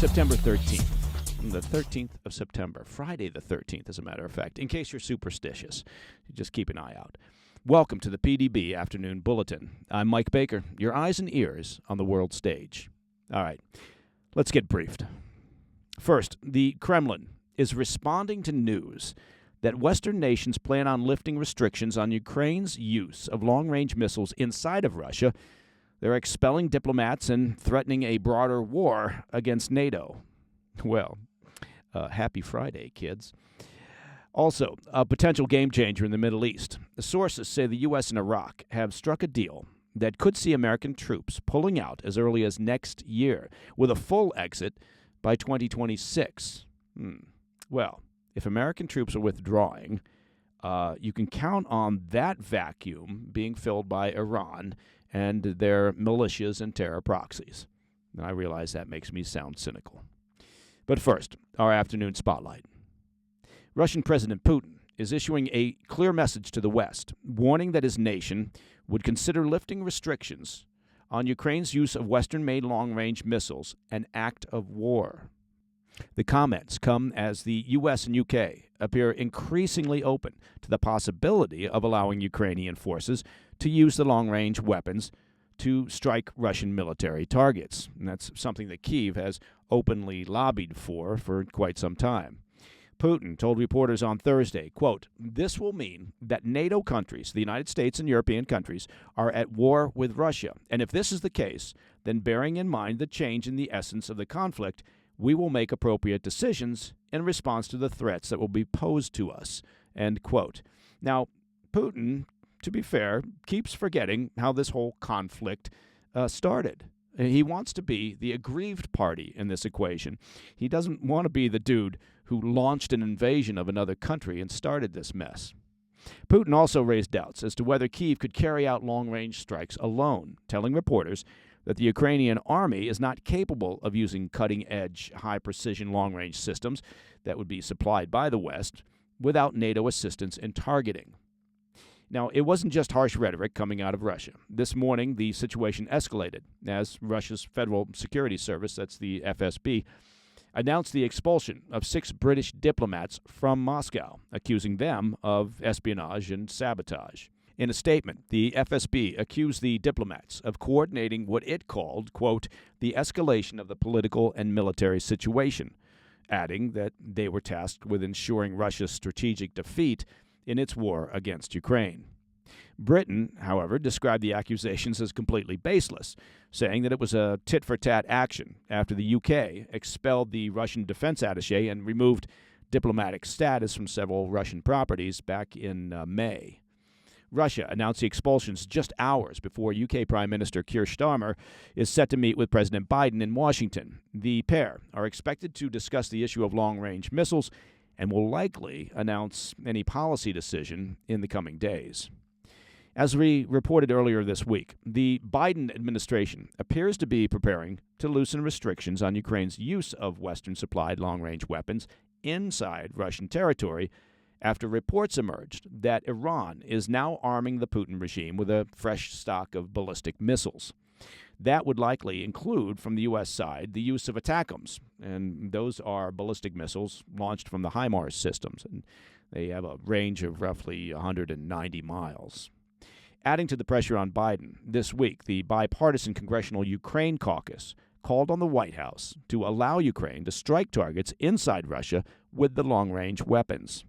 September 13th. The 13th of September. Friday the 13th, as a matter of fact. In case you're superstitious, just keep an eye out. Welcome to the PDB Afternoon Bulletin. I'm Mike Baker, your eyes and ears on the world stage. All right, let's get briefed. First, the Kremlin is responding to news that Western nations plan on lifting restrictions on Ukraine's use of long-range missiles inside of Russia. They're expelling diplomats and threatening a broader war against NATO. Well, happy Friday, kids. Also, a potential game changer in the Middle East. The sources say the U.S. and Iraq have struck a deal that could see American troops pulling out as early as next year, with a full exit by 2026. Well, if American troops are withdrawing, you can count on that vacuum being filled by Iran and their militias and terror proxies. And I realize that makes me sound cynical. But first, our afternoon spotlight. Russian President Putin is issuing a clear message to the West, warning that his nation would consider lifting restrictions on Ukraine's use of Western-made long-range missiles an act of war. The comments come as the U.S. and U.K. appear increasingly open to the possibility of allowing Ukrainian forces to use the long-range weapons to strike Russian military targets. And that's something that Kyiv has openly lobbied for quite some time. Putin told reporters on Thursday, quote, "This will mean that NATO countries, the United States and European countries, are at war with Russia. And if this is the case, then bearing in mind the change in the essence of the conflict, we will make appropriate decisions in response to the threats that will be posed to us," end quote. Now, Putin, to be fair, keeps forgetting how this whole conflict started. He wants to be the aggrieved party in this equation. He doesn't want to be the dude who launched an invasion of another country and started this mess. Putin also raised doubts as to whether Kyiv could carry out long-range strikes alone, telling reporters that the Ukrainian army is not capable of using cutting-edge, high-precision long-range systems that would be supplied by the West without NATO assistance in targeting. Now, it wasn't just harsh rhetoric coming out of Russia. This morning, the situation escalated as Russia's Federal Security Service, that's the FSB, announced the expulsion of 6 British diplomats from Moscow, accusing them of espionage and sabotage. In a statement, the FSB accused the diplomats of coordinating what it called, quote, the escalation of the political and military situation, adding that they were tasked with ensuring Russia's strategic defeat in its war against Ukraine. Britain, however, described the accusations as completely baseless, saying that it was a tit-for-tat action after the UK expelled the Russian defense attaché and removed diplomatic status from several Russian properties back in May. Russia announced the expulsions just hours before UK Prime Minister Keir Starmer is set to meet with President Biden in Washington. The pair are expected to discuss the issue of long-range missiles and will likely announce any policy decision in the coming days. As we reported earlier this week, the Biden administration appears to be preparing to loosen restrictions on Ukraine's use of Western-supplied long-range weapons inside Russian territory after reports emerged that Iran is now arming the Putin regime with a fresh stock of ballistic missiles. That would likely include, from the U.S. side, the use of ATACMS, and those are ballistic missiles launched from the HIMARS systems, and they have a range of roughly 190 miles. Adding to the pressure on Biden, this week, the bipartisan Congressional Ukraine Caucus called on the White House to allow Ukraine to strike targets inside Russia with the long-range weapons.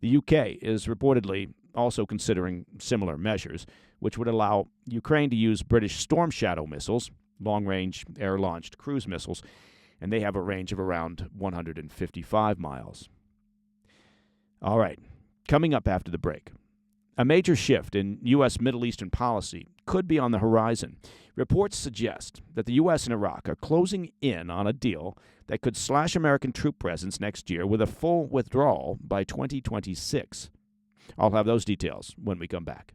The UK is reportedly also considering similar measures, which would allow Ukraine to use British Storm Shadow missiles, long-range air-launched cruise missiles, and they have a range of around 155 miles. All right, coming up after the break, a major shift in U.S. Middle Eastern policy could be on the horizon. Reports suggest that the U.S. and Iraq are closing in on a deal that could slash American troop presence next year with a full withdrawal by 2026. I'll have those details when we come back.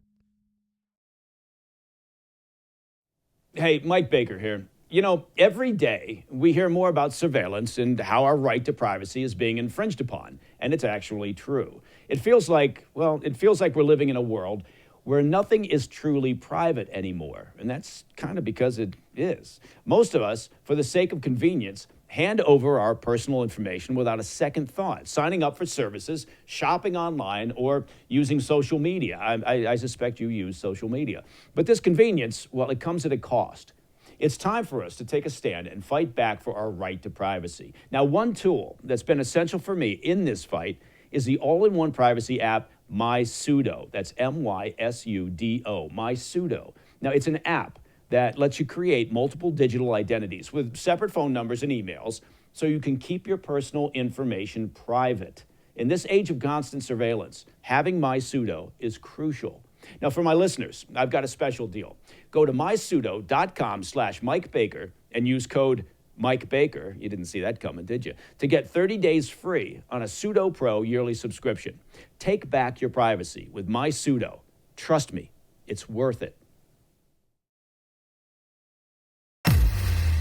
Hey, Mike Baker here. You know, every day we hear more about surveillance and how our right to privacy is being infringed upon, and it's actually true. It feels like we're living in a world where nothing is truly private anymore. And that's kind of because it is. Most of us, for the sake of convenience, hand over our personal information without a second thought, signing up for services, shopping online, or using social media. I suspect you use social media. But this convenience, well, it comes at a cost. It's time for us to take a stand and fight back for our right to privacy. Now, one tool that's been essential for me in this fight is the all-in-one privacy app, MySudo. That's MySudo, MySudo. Now, it's an app that lets you create multiple digital identities with separate phone numbers and emails so you can keep your personal information private. In this age of constant surveillance, having MySudo is crucial. Now, for my listeners, I've got a special deal. Go to mysudo.com/Mike Baker and use code Mike Baker, you didn't see that coming, did you? To get 30 days free on a Sudo Pro yearly subscription. Take back your privacy with MySudo. Trust me, it's worth it.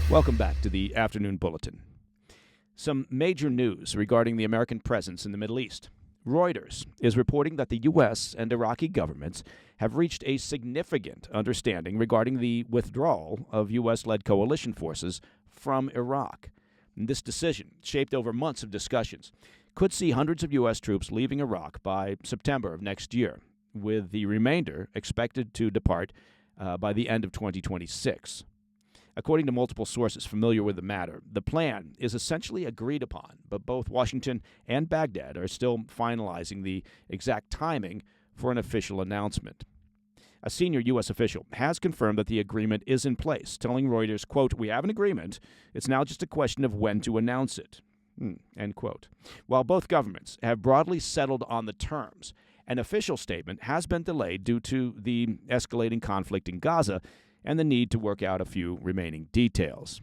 Welcome back to the Afternoon Bulletin. Some major news regarding the American presence in the Middle East. Reuters is reporting that the U.S. and Iraqi governments have reached a significant understanding regarding the withdrawal of U.S.-led coalition forces from Iraq. And this decision, shaped over months of discussions, could see hundreds of U.S. troops leaving Iraq by September of next year, with the remainder expected to depart by the end of 2026. According to multiple sources familiar with the matter, the plan is essentially agreed upon, but both Washington and Baghdad are still finalizing the exact timing for an official announcement. A senior U.S. official has confirmed that the agreement is in place, telling Reuters, quote, "We have an agreement. It's now just a question of when to announce it," end quote. While both governments have broadly settled on the terms, an official statement has been delayed due to the escalating conflict in Gaza and the need to work out a few remaining details.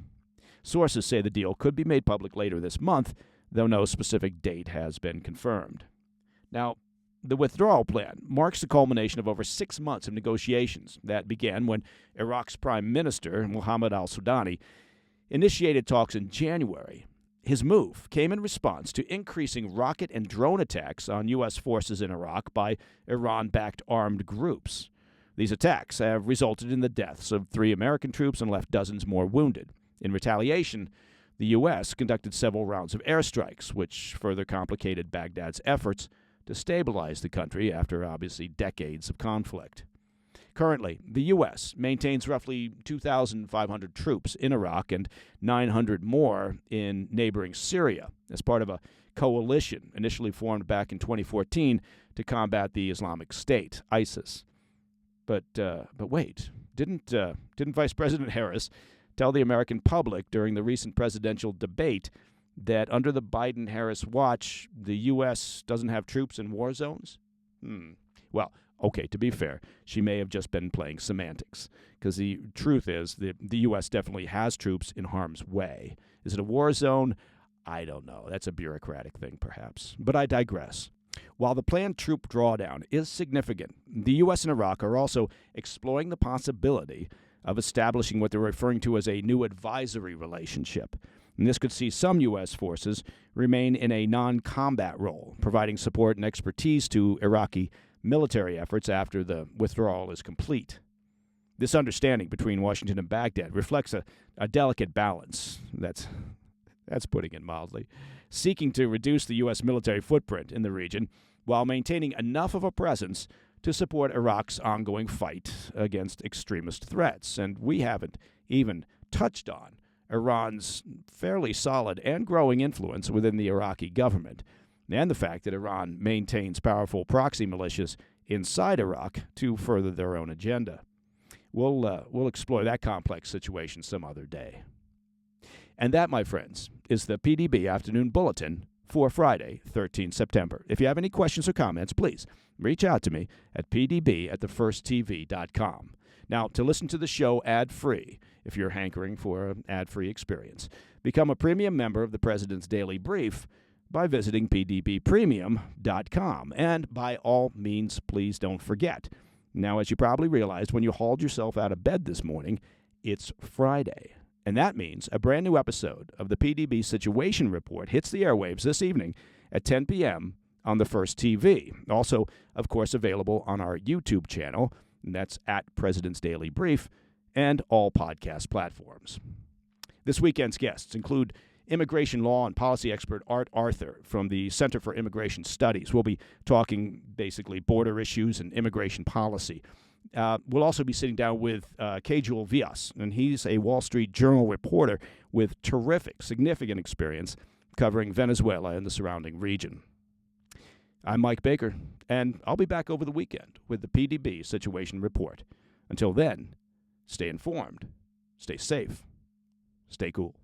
Sources say the deal could be made public later this month, though no specific date has been confirmed. Now, the withdrawal plan marks the culmination of over 6 months of negotiations that began when Iraq's Prime Minister, Mohammed al-Sudani, initiated talks in January. His move came in response to increasing rocket and drone attacks on U.S. forces in Iraq by Iran-backed armed groups. These attacks have resulted in the deaths of 3 American troops and left dozens more wounded. In retaliation, the U.S. conducted several rounds of airstrikes, which further complicated Baghdad's efforts to stabilize the country after, obviously, decades of conflict. Currently, the U.S. maintains roughly 2,500 troops in Iraq and 900 more in neighboring Syria as part of a coalition initially formed back in 2014 to combat the Islamic State, ISIS. But wait, didn't Vice President Harris tell the American public during the recent presidential debate that under the Biden-Harris watch, the U.S. doesn't have troops in war zones? Well, okay, to be fair, she may have just been playing semantics, because the truth is that the U.S. definitely has troops in harm's way. Is it a war zone? I don't know. That's a bureaucratic thing, perhaps. But I digress. While the planned troop drawdown is significant, the U.S. and Iraq are also exploring the possibility of establishing what they're referring to as a new advisory relationship. And this could see some U.S. forces remain in a non-combat role, providing support and expertise to Iraqi military efforts after the withdrawal is complete. This understanding between Washington and Baghdad reflects a delicate balance. That's putting it mildly, seeking to reduce the U.S. military footprint in the region while maintaining enough of a presence to support Iraq's ongoing fight against extremist threats. And we haven't even touched on Iran's fairly solid and growing influence within the Iraqi government, and the fact that Iran maintains powerful proxy militias inside Iraq to further their own agenda. We'll explore that complex situation some other day. And that, my friends, is the PDB Afternoon Bulletin for Friday, 13 September. If you have any questions or comments, please reach out to me at pdb@thefirsttv.com. Now, to listen to the show ad-free, if you're hankering for an ad-free experience, become a premium member of the President's Daily Brief by visiting pdbpremium.com. And by all means, please don't forget. Now, as you probably realized when you hauled yourself out of bed this morning, it's Friday. And that means a brand new episode of the PDB Situation Report hits the airwaves this evening at 10 p.m. on the First TV. Also, of course, available on our YouTube channel, and that's at President's Daily Brief, and all podcast platforms. This weekend's guests include immigration law and policy expert Art Arthur from the Center for Immigration Studies. We'll be talking basically border issues and immigration policy. We'll also be sitting down with Kejul Vias, and he's a Wall Street Journal reporter with terrific, significant experience covering Venezuela and the surrounding region. I'm Mike Baker, and I'll be back over the weekend with the PDB Situation Report. Until then, stay informed, stay safe, stay cool.